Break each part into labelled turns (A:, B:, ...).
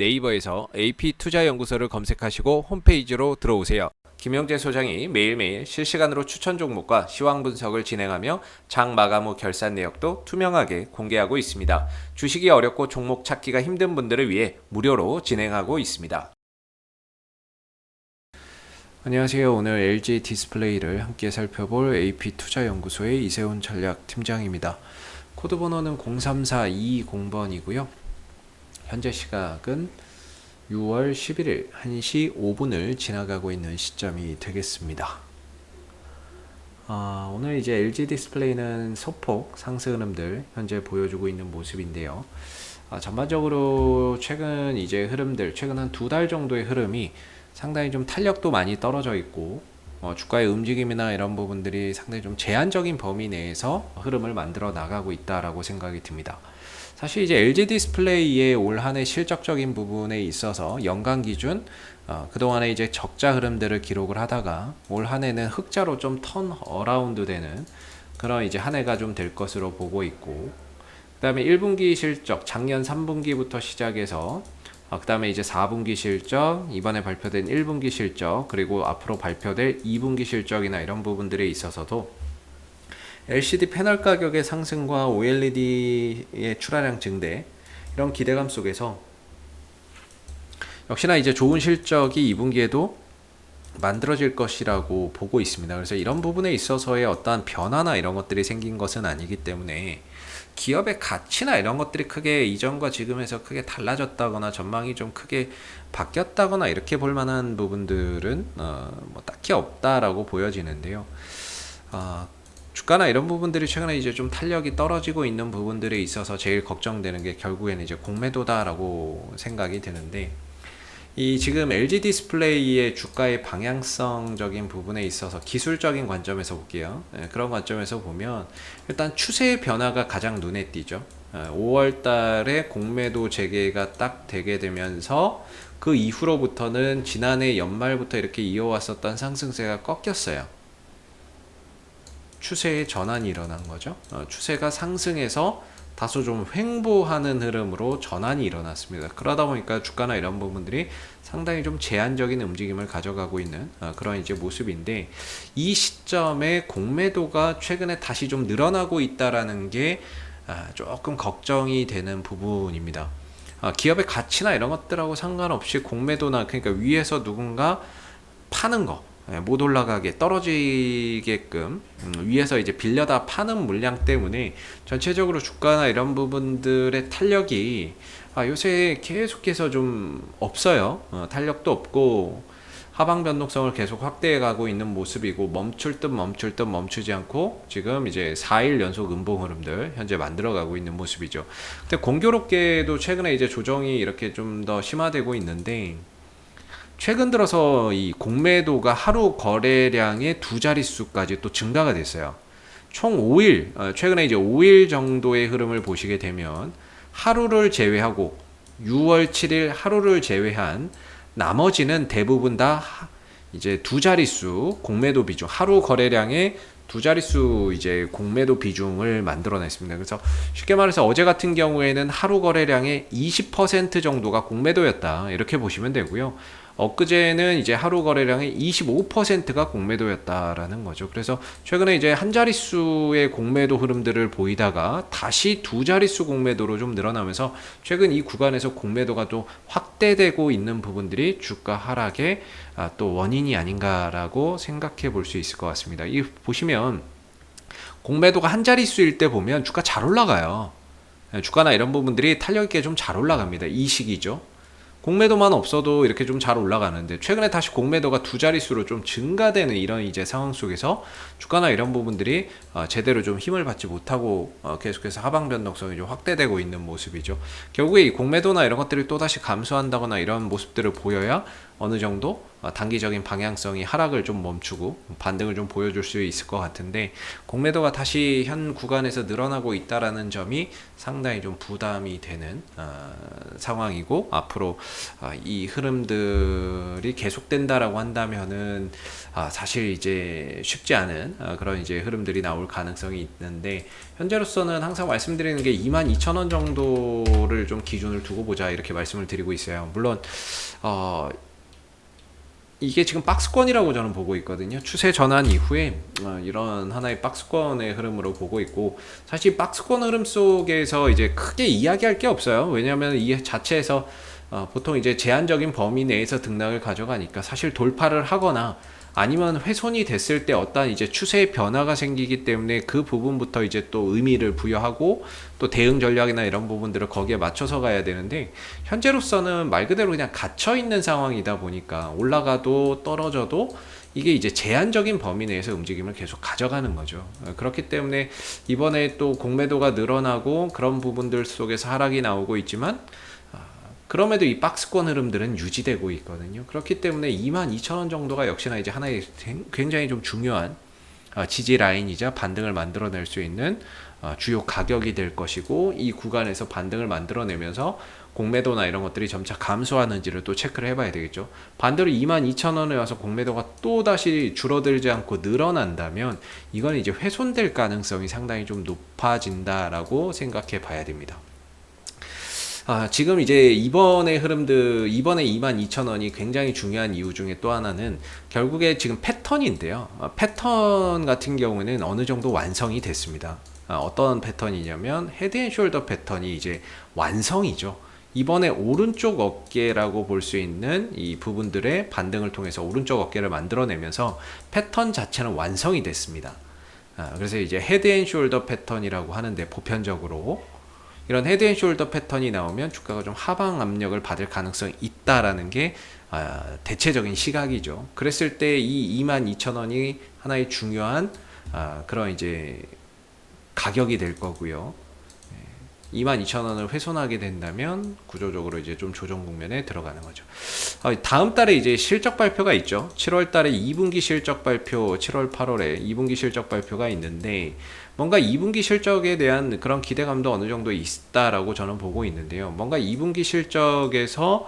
A: 네이버에서 AP투자연구소를 검색하시고 홈페이지로 들어오세요. 김영재 소장이 매일매일 실시간으로 추천 종목과 시황 분석을 진행하며 장 마감 후 결산 내역도 투명하게 공개하고 있습니다. 주식이 어렵고 종목 찾기가 힘든 분들을 위해 무료로 진행하고 있습니다. 안녕하세요. 오늘 LG 디스플레이를 함께 살펴볼 AP투자연구소의 이세훈 전략팀장입니다. 코드 번호는 034220번이고요. 현재 시각은 6월 11일 1시 5분을 지나가고 있는 시점이 되겠습니다. 오늘 이제 LG 디스플레이는 소폭 상승 흐름들 현재 보여주고 있는 모습인데요. 전반적으로 최근 이제 흐름들, 최근 한 2달 정도의 흐름이 상당히 좀 탄력도 많이 떨어져 있고, 주가의 움직임이나 이런 부분들이 상당히 좀 제한적인 범위 내에서 흐름을 만들어 나가고 있다라고 생각이 듭니다. 사실 이제 LG 디스플레이의 올 한해 실적적인 부분에 있어서 연간 기준 그동안에 이제 적자 흐름들을 기록을 하다가 올 한해는 흑자로 좀 턴 어라운드 되는 그런 이제 한 해가 좀 될 것으로 보고 있고, 그 다음에 1분기 실적 작년 3분기부터 시작해서 그 다음에 이제 4분기 실적, 이번에 발표된 1분기 실적, 그리고 앞으로 발표될 2분기 실적이나 이런 부분들에 있어서도 LCD 패널 가격의 상승과 OLED의 출하량 증대, 이런 기대감 속에서 역시나 이제 좋은 실적이 2분기에도 만들어질 것이라고 보고 있습니다. 그래서 이런 부분에 있어서의 어떠한 변화나 이런 것들이 생긴 것은 아니기 때문에 기업의 가치나 이런 것들이 크게 이전과 지금에서 크게 달라졌다거나 전망이 좀 크게 바뀌었다거나 이렇게 볼 만한 부분들은 뭐 딱히 없다라고 보여지는데요. 주가나 이런 부분들이 최근에 이제 좀 탄력이 떨어지고 있는 부분들에 있어서 제일 걱정되는 게 결국에는 이제 공매도다라고 생각이 드는데, 이 지금 LG 디스플레이의 주가의 방향성적인 부분에 있어서 기술적인 관점에서 볼게요. 그런 관점에서 보면 일단 추세의 변화가 가장 눈에 띄죠. 5월 달에 공매도 재개가 딱 되게 되면서 그 이후로부터는 지난해 연말부터 이렇게 이어왔었던 상승세가 꺾였어요. 추세의 전환이 일어난 거죠. 추세가 상승해서 다소 좀 횡보하는 흐름으로 전환이 일어났습니다. 그러다 보니까 주가나 이런 부분들이 상당히 좀 제한적인 움직임을 가져가고 있는 그런 이제 모습인데, 이 시점에 공매도가 최근에 다시 좀 늘어나고 있다라는 게 조금 걱정이 되는 부분입니다. 기업의 가치나 이런 것들하고 상관없이 공매도나, 그러니까 위에서 누군가 파는 거, 못 올라가게 떨어지게끔 위에서 이제 빌려다 파는 물량 때문에 전체적으로 주가나 이런 부분들의 탄력이 요새 계속해서 좀 없어요. 탄력도 없고 하방 변동성을 계속 확대해 가고 있는 모습이고, 멈출 듯 멈추지 않고 지금 이제 4일 연속 음봉 흐름들 현재 만들어 가고 있는 모습이죠. 근데 공교롭게도 최근에 이제 조정이 이렇게 좀 더 심화되고 있는데, 최근 들어서 이 공매도가 하루 거래량의 2자릿수까지 또 증가가 됐어요. 총 5일, 최근에 이제 5일 정도의 흐름을 보시게 되면 하루를 제외하고 6월 7일 하루를 제외한 나머지는 대부분 다 이제 2자릿수 공매도 비중, 하루 거래량의 2자릿수 이제 공매도 비중을 만들어냈습니다. 그래서 쉽게 말해서 어제 같은 경우에는 하루 거래량의 20% 정도가 공매도였다, 이렇게 보시면 되고요. 엊그제는 이제 하루 거래량의 25%가 공매도였다라는 거죠. 그래서 최근에 이제 한 자릿수의 공매도 흐름들을 보이다가 다시 2자릿수 공매도로 좀 늘어나면서 최근 이 구간에서 공매도가 또 확대되고 있는 부분들이 주가 하락의 또 원인이 아닌가라고 생각해 볼 수 있을 것 같습니다. 이 보시면 공매도가 한 자릿수일 때 보면 주가 잘 올라가요. 주가나 이런 부분들이 탄력 있게 좀 잘 올라갑니다. 이 시기죠. 공매도만 없어도 이렇게 좀 잘 올라가는데, 최근에 다시 공매도가 2자릿수로 좀 증가되는 이런 이제 상황 속에서 주가나 이런 부분들이 제대로 좀 힘을 받지 못하고 계속해서 하방 변동성이 좀 확대되고 있는 모습이죠. 결국에 이 공매도나 이런 것들이 또다시 감소한다거나 이런 모습들을 보여야 어느 정도 단기적인 방향성이 하락을 좀 멈추고 반등을 좀 보여줄 수 있을 것 같은데, 공매도가 다시 현 구간에서 늘어나고 있다라는 점이 상당히 좀 부담이 되는 상황이고, 앞으로 이 흐름들이 계속된다라고 한다면은 사실 이제 쉽지 않은 그런 이제 흐름들이 나올 가능성이 있는데, 현재로서는 항상 말씀드리는 게 22,000원 정도를 좀 기준을 두고 보자, 이렇게 말씀을 드리고 있어요. 물론 이게 지금 박스권이라고 저는 보고 있거든요. 추세 전환 이후에 이런 하나의 박스권의 흐름으로 보고 있고, 사실 박스권 흐름 속에서 이제 크게 이야기할 게 없어요. 왜냐하면 이 자체에서 보통 이제 제한적인 범위 내에서 등락을 가져가니까, 사실 돌파를 하거나 아니면 훼손이 됐을 때 어떤 이제 추세의 변화가 생기기 때문에 그 부분부터 이제 또 의미를 부여하고 또 대응 전략이나 이런 부분들을 거기에 맞춰서 가야 되는데, 현재로서는 말 그대로 그냥 갇혀 있는 상황이다 보니까 올라가도 떨어져도 이게 이제 제한적인 범위 내에서 움직임을 계속 가져가는 거죠. 그렇기 때문에 이번에 또 공매도가 늘어나고 그런 부분들 속에서 하락이 나오고 있지만, 그럼에도 이 박스권 흐름들은 유지되고 있거든요. 그렇기 때문에 22,000원 정도가 역시나 이제 하나의 굉장히 좀 중요한 지지 라인이자 반등을 만들어낼 수 있는 주요 가격이 될 것이고, 이 구간에서 반등을 만들어내면서 공매도나 이런 것들이 점차 감소하는지를 또 체크를 해봐야 되겠죠. 반대로 22,000원에 와서 공매도가 또 다시 줄어들지 않고 늘어난다면 이건 이제 훼손될 가능성이 상당히 좀 높아진다라고 생각해 봐야 됩니다. 지금 이제 이번의 흐름들, 이번에 22,000원이 굉장히 중요한 이유 중에 또 하나는 결국에 지금 패턴인데요. 패턴 같은 경우는 어느 정도 완성이 됐습니다. 어떤 패턴이냐면 헤드앤숄더 패턴이 이제 완성이죠. 이번에 오른쪽 어깨라고 볼 수 있는 이 부분들의 반등을 통해서 오른쪽 어깨를 만들어내면서 패턴 자체는 완성이 됐습니다. 그래서 이제 헤드앤숄더 패턴이라고 하는데, 보편적으로 이런 헤드앤숄더 패턴이 나오면 주가가 좀 하방 압력을 받을 가능성이 있다라는 게 대체적인 시각이죠. 그랬을 때 이 22,000원이 하나의 중요한 그런 이제 가격이 될 거고요. 22,000원을 훼손하게 된다면 구조적으로 이제 좀 조정 국면에 들어가는 거죠. 다음 달에 이제 실적 발표가 있죠. 7월 달에 2분기 실적 발표, 7월 8월에 2분기 실적 발표가 있는데, 뭔가 2분기 실적에 대한 그런 기대감도 어느 정도 있다라고 저는 보고 있는데요. 뭔가 2분기 실적에서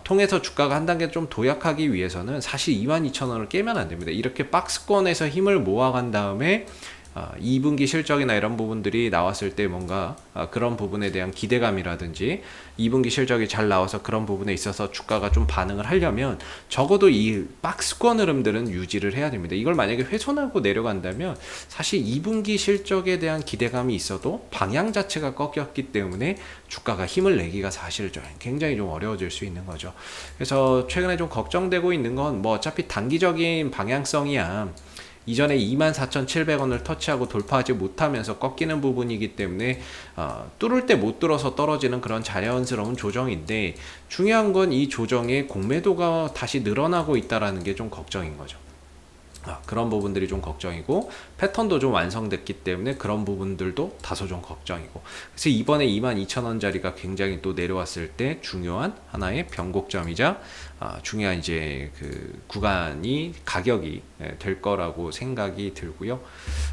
A: 통해서 주가가 한 단계 좀 도약하기 위해서는 사실 22,000원을 깨면 안 됩니다. 이렇게 박스권에서 힘을 모아간 다음에 2분기 실적이나 이런 부분들이 나왔을 때 뭔가 그런 부분에 대한 기대감이라든지 2분기 실적이 잘 나와서 그런 부분에 있어서 주가가 좀 반응을 하려면 적어도 이 박스권 흐름들은 유지를 해야 됩니다. 이걸 만약에 훼손하고 내려간다면 사실 2분기 실적에 대한 기대감이 있어도 방향 자체가 꺾였기 때문에 주가가 힘을 내기가 사실 굉장히 좀 어려워질 수 있는 거죠. 그래서 최근에 좀 걱정되고 있는 건 뭐 어차피 단기적인 방향성이야 이전에 24,700원을 터치하고 돌파하지 못하면서 꺾이는 부분이기 때문에 뚫을 때 못 뚫어서 떨어지는 그런 자연스러운 조정인데, 중요한 건 이 조정의 공매도가 다시 늘어나고 있다는 게 좀 걱정인 거죠. 그런 부분들이 좀 걱정이고, 패턴도 좀 완성됐기 때문에 그런 부분들도 다소 좀 걱정이고, 그래서 이번에 22,000원짜리가 굉장히 또 내려왔을 때 중요한 하나의 변곡점이자 중요한 이제 그 구간이 가격이 될 거라고 생각이 들고요.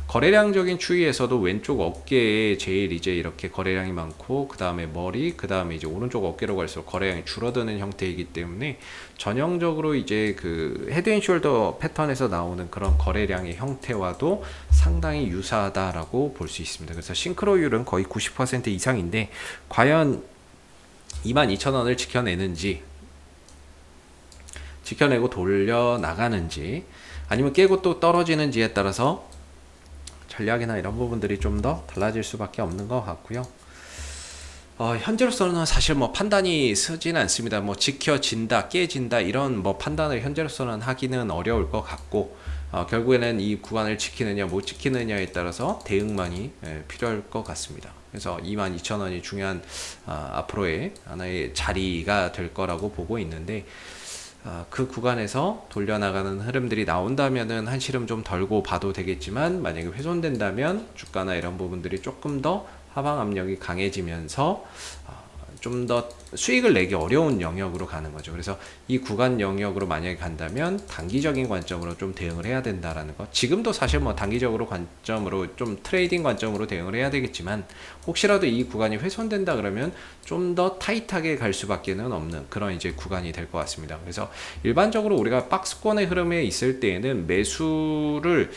A: 거래량적인 추이에서도 왼쪽 어깨에 제일 이제 이렇게 거래량이 많고, 그 다음에 머리, 그 다음에 이제 오른쪽 어깨로 갈수록 거래량이 줄어드는 형태이기 때문에 전형적으로 이제 그 헤드앤숄더 패턴에서 나오는 그런 거래량의 형태와도 상당히 유사하다라고 볼 수 있습니다. 그래서 싱크로율은 거의 90% 이상인데, 과연 22,000원을 지켜내고 돌려 나가는지 아니면 깨고 또 떨어지는지에 따라서 전략이나 이런 부분들이 좀 더 달라질 수밖에 없는 것 같고요. 현재로서는 사실 뭐 판단이 서진 않습니다. 뭐 지켜진다, 깨진다 이런 뭐 판단을 현재로서는 하기는 어려울 것 같고, 결국에는 이 구간을 지키느냐 못 지키느냐에 따라서 대응만이 필요할 것 같습니다. 그래서 22,000원이 중요한 앞으로의 하나의 자리가 될 거라고 보고 있는데, 그 구간에서 돌려나가는 흐름들이 나온다면은 한시름 좀 덜고 봐도 되겠지만, 만약에 훼손된다면 주가나 이런 부분들이 조금 더 하방 압력이 강해지면서 좀 더 수익을 내기 어려운 영역으로 가는 거죠. 그래서 이 구간 영역으로 만약에 간다면 단기적인 관점으로 좀 대응을 해야 된다라는 거. 지금도 사실 뭐 단기적으로 관점으로 좀 트레이딩 관점으로 대응을 해야 되겠지만 혹시라도 이 구간이 훼손된다 그러면 좀 더 타이트하게 갈 수밖에는 없는 그런 이제 구간이 될 것 같습니다. 그래서 일반적으로 우리가 박스권의 흐름에 있을 때에는 매수를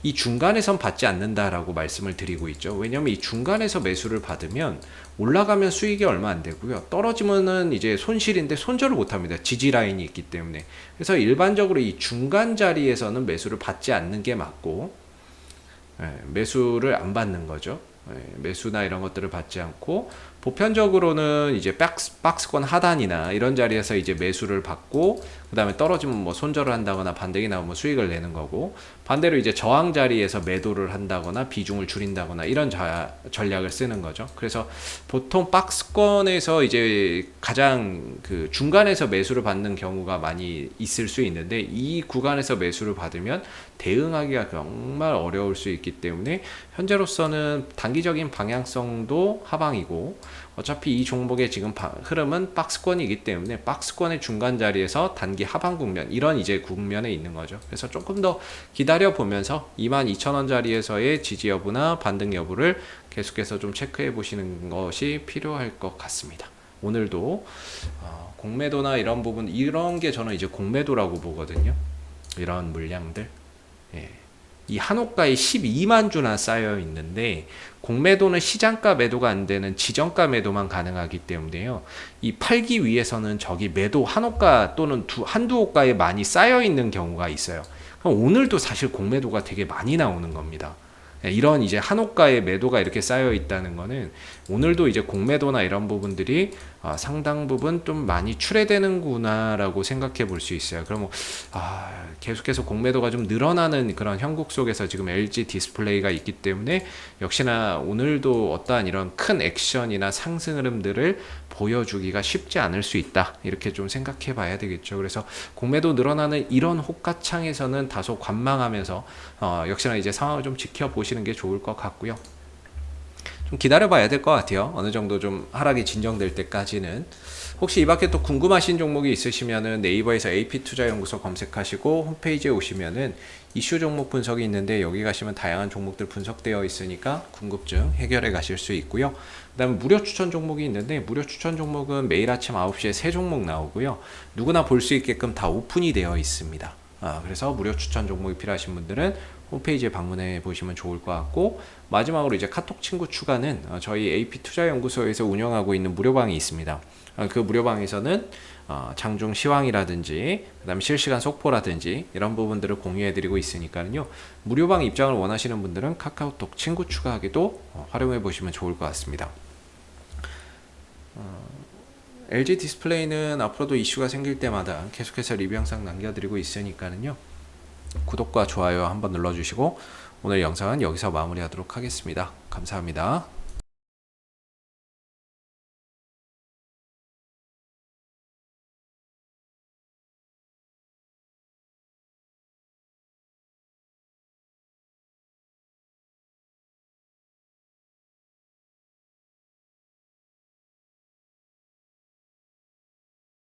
A: 이 중간에선 받지 않는다라고 말씀을 드리고 있죠. 왜냐하면 이 중간에서 매수를 받으면 올라가면 수익이 얼마 안 되고요. 떨어지면은 이제 손실인데 손절을 못 합니다. 지지 라인이 있기 때문에. 그래서 일반적으로 이 중간 자리에서는 매수를 받지 않는 게 맞고, 매수를 안 받는 거죠. 매수나 이런 것들을 받지 않고 보편적으로는 이제 박스권 하단이나 이런 자리에서 이제 매수를 받고 그 다음에 떨어지면 뭐 손절을 한다거나 반등이 나오면 수익을 내는 거고, 반대로 이제 저항 자리에서 매도를 한다거나 비중을 줄인다거나 이런 전략을 쓰는 거죠. 그래서 보통 박스권에서 이제 가장 그 중간에서 매수를 받는 경우가 많이 있을 수 있는데, 이 구간에서 매수를 받으면 대응하기가 정말 어려울 수 있기 때문에 현재로서는 단기적인 방향성도 하방이고, 어차피 이 종목의 지금 흐름은 박스권이기 때문에 박스권의 중간 자리에서 단기 하방 국면, 이런 이제 국면에 있는 거죠. 그래서 조금 더 기다려 보면서 22,000원 자리에서의 지지 여부나 반등 여부를 계속해서 좀 체크해 보시는 것이 필요할 것 같습니다. 오늘도 공매도나 이런 부분, 이런 게 저는 이제 공매도라고 보거든요. 이런 물량들. 예. 이 한호가에 12만 주나 쌓여 있는데, 공매도는 시장가 매도가 안 되는 지정가 매도만 가능하기 때문에요. 이 팔기 위해서는 저기 매도 한호가 또는 한두 호가에 많이 쌓여 있는 경우가 있어요. 그럼 오늘도 사실 공매도가 되게 많이 나오는 겁니다. 이런 이제 한호가의 매도가 이렇게 쌓여 있다는 거는 오늘도 이제 공매도나 이런 부분들이 상당 부분 좀 많이 출회되는구나 라고 생각해 볼 수 있어요. 그럼 계속해서 공매도가 좀 늘어나는 그런 형국 속에서 지금 LG 디스플레이가 있기 때문에 역시나 오늘도 어떠한 이런 큰 액션이나 상승 흐름들을 보여주기가 쉽지 않을 수 있다, 이렇게 좀 생각해 봐야 되겠죠. 그래서 공매도 늘어나는 이런 호가창에서는 다소 관망하면서 역시나 이제 상황을 좀 지켜보시는 게 좋을 것 같고요. 좀 기다려 봐야 될 것 같아요. 어느 정도 좀 하락이 진정될 때까지는. 혹시 이 밖에 또 궁금하신 종목이 있으시면은 네이버에서 AP투자연구소 검색하시고 홈페이지에 오시면은 이슈 종목 분석이 있는데, 여기 가시면 다양한 종목들 분석되어 있으니까 궁금증 해결해 가실 수 있고요. 그 다음에 무료 추천 종목이 있는데, 무료 추천 종목은 매일 아침 9시에 세 종목 나오고요. 누구나 볼 수 있게끔 다 오픈이 되어 있습니다. 그래서 무료 추천 종목이 필요하신 분들은 홈페이지에 방문해 보시면 좋을 것 같고, 마지막으로 이제 카톡 친구 추가는 저희 AP투자연구소에서 운영하고 있는 무료방이 있습니다. 그 무료방에서는 장중 시황이라든지 그다음에 실시간 속보라든지 이런 부분들을 공유해 드리고 있으니까요. 무료방 입장을 원하시는 분들은 카카오톡 친구 추가하기도 활용해 보시면 좋을 것 같습니다. LG 디스플레이는 앞으로도 이슈가 생길 때마다 계속해서 리뷰 영상 남겨드리고 있으니까요. 구독과 좋아요 한번 눌러주시고 오늘 영상은 여기서 마무리하도록 하겠습니다. 감사합니다.